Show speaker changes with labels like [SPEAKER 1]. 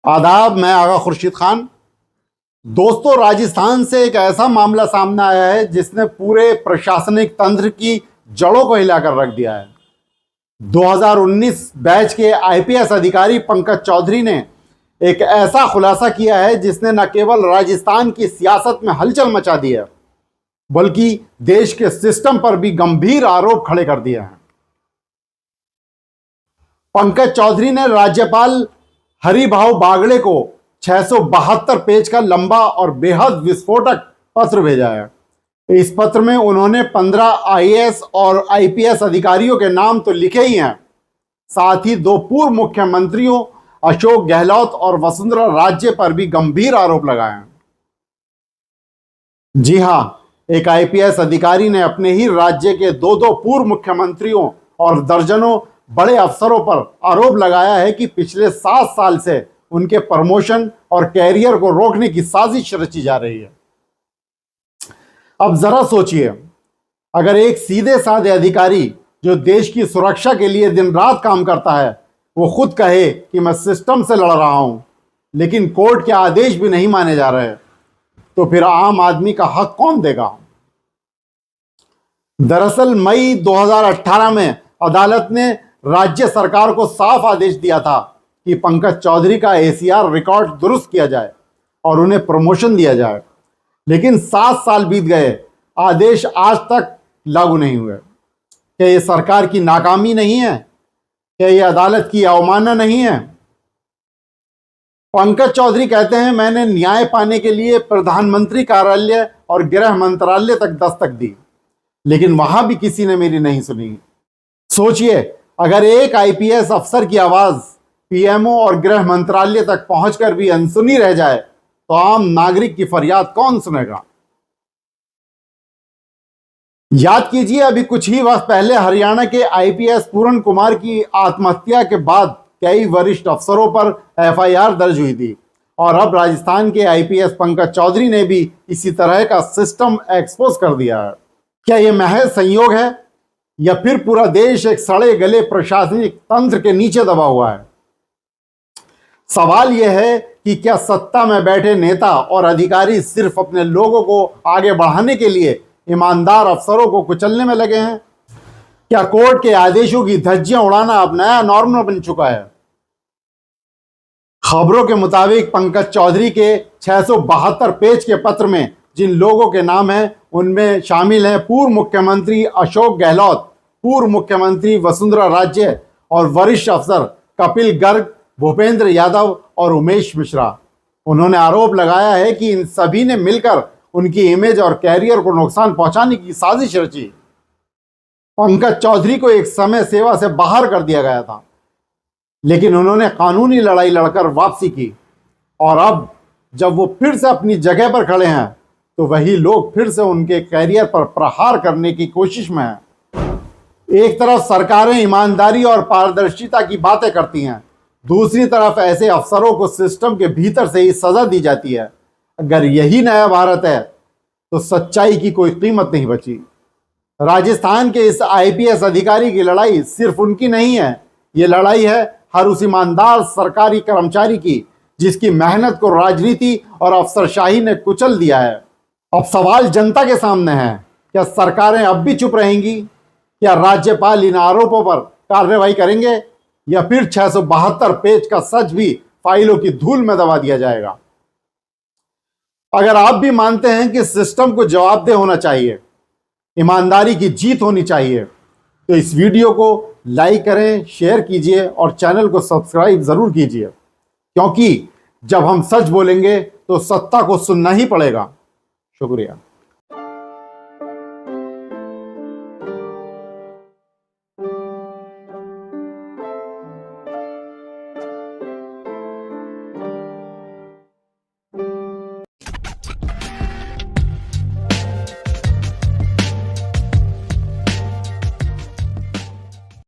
[SPEAKER 1] आदाब, मैं आगा खुर्शीद खान। दोस्तों, राजस्थान से एक ऐसा मामला सामने आया है जिसने पूरे प्रशासनिक तंत्र की जड़ों को हिलाकर रख दिया है। 2019 बैच के आईपीएस अधिकारी पंकज चौधरी ने एक ऐसा खुलासा किया है जिसने न केवल राजस्थान की सियासत में हलचल मचा दी है, बल्कि देश के सिस्टम पर भी गंभीर आरोप खड़े कर दिए हैं। पंकज चौधरी ने राज्यपाल हरिभाऊ बागड़े को 672 पेज का लंबा और बेहद विस्फोटक पत्र भेजा है। इस पत्र में उन्होंने 15 आईएएस और आईपीएस अधिकारियों के नाम तो लिखे ही हैं, साथ ही 2 पूर्व मुख्यमंत्रियों अशोक गहलोत और वसुंधरा राजे पर भी गंभीर आरोप लगाए हैं। जी हां, एक आईपीएस अधिकारी ने अपने ही राज्य के 2 पूर्व मुख्यमंत्रियों और दर्जनों बड़े अफसरों पर आरोप लगाया है कि पिछले 7 साल से उनके प्रमोशन और कैरियर को रोकने की साजिश रची जा रही है। अब जरा सोचिए, अगर एक सीधे साधे अधिकारी जो देश की सुरक्षा के लिए दिन रात काम करता है, वो खुद कहे कि मैं सिस्टम से लड़ रहा हूं, लेकिन कोर्ट के आदेश भी नहीं माने जा रहे, तो फिर आम आदमी का हक कौन देगा? दरअसल मई 2018 में अदालत ने राज्य सरकार को साफ आदेश दिया था कि पंकज चौधरी का एसीआर रिकॉर्ड दुरुस्त किया जाए और उन्हें प्रमोशन दिया जाए, लेकिन 7 साल बीत गए, आदेश आज तक लागू नहीं हुए। क्या ये सरकार की नाकामी नहीं है? क्या ये अदालत की अवमानना नहीं है? पंकज चौधरी कहते हैं, मैंने न्याय पाने के लिए प्रधानमंत्री कार्यालय और गृह मंत्रालय तक दस्तक दी, लेकिन वहां भी किसी ने मेरी नहीं सुनी। सोचिए, अगर एक आईपीएस अफसर की आवाज पीएमओ और गृह मंत्रालय तक पहुंचकर भी अनसुनी रह जाए, तो आम नागरिक की फरियाद कौन सुनेगा? याद कीजिए, अभी कुछ ही वक्त पहले हरियाणा के आईपीएस पूरन कुमार की आत्महत्या के बाद कई वरिष्ठ अफसरों पर एफआईआर दर्ज हुई थी, और अब राजस्थान के आईपीएस पंकज चौधरी ने भी इसी तरह का सिस्टम एक्सपोज कर दिया है। क्या यह महज संयोग है, या फिर पूरा देश एक सड़े गले प्रशासनिक तंत्र के नीचे दबा हुआ है? सवाल यह है कि क्या सत्ता में बैठे नेता और अधिकारी सिर्फ अपने लोगों को आगे बढ़ाने के लिए ईमानदार अफसरों को कुचलने में लगे हैं? क्या कोर्ट के आदेशों की धज्जियां उड़ाना अब नया नॉर्मल बन चुका है? खबरों के मुताबिक पंकज चौधरी के 672 पेज के पत्र में जिन लोगों के नाम हैं, उनमें शामिल हैं पूर्व मुख्यमंत्री अशोक गहलोत, पूर्व मुख्यमंत्री वसुंधरा राजे और वरिष्ठ अफसर कपिल गर्ग, भूपेंद्र यादव और उमेश मिश्रा। उन्होंने आरोप लगाया है कि इन सभी ने मिलकर उनकी इमेज और कैरियर को नुकसान पहुंचाने की साजिश रची। पंकज चौधरी को एक समय सेवा से बाहर कर दिया गया था, लेकिन उन्होंने कानूनी लड़ाई लड़कर वापसी की, और अब जब वो फिर से अपनी जगह पर खड़े हैं, तो वही लोग फिर से उनके कैरियर पर प्रहार करने की कोशिश में हैं। एक तरफ सरकारें ईमानदारी और पारदर्शिता की बातें करती हैं, दूसरी तरफ ऐसे अफसरों को सिस्टम के भीतर से ही सजा दी जाती है। अगर यही नया भारत है, तो सच्चाई की कोई कीमत नहीं बची। राजस्थान के इस आईपीएस अधिकारी की लड़ाई सिर्फ उनकी नहीं है, ये लड़ाई है हर उस ईमानदार सरकारी कर्मचारी की जिसकी मेहनत को राजनीति और अफसरशाही ने कुचल दिया है। अब सवाल जनता के सामने है, क्या सरकारें अब भी चुप रहेंगी? क्या राज्यपाल इन आरोपों पर कार्रवाई करेंगे, या फिर 672 पेज का सच भी फाइलों की धूल में दबा दिया जाएगा? अगर आप भी मानते हैं कि सिस्टम को जवाबदेह होना चाहिए, ईमानदारी की जीत होनी चाहिए, तो इस वीडियो को लाइक करें, शेयर कीजिए और चैनल को सब्सक्राइब जरूर कीजिए, क्योंकि जब हम सच बोलेंगे तो सत्ता को सुनना ही पड़ेगा। शुक्रिया।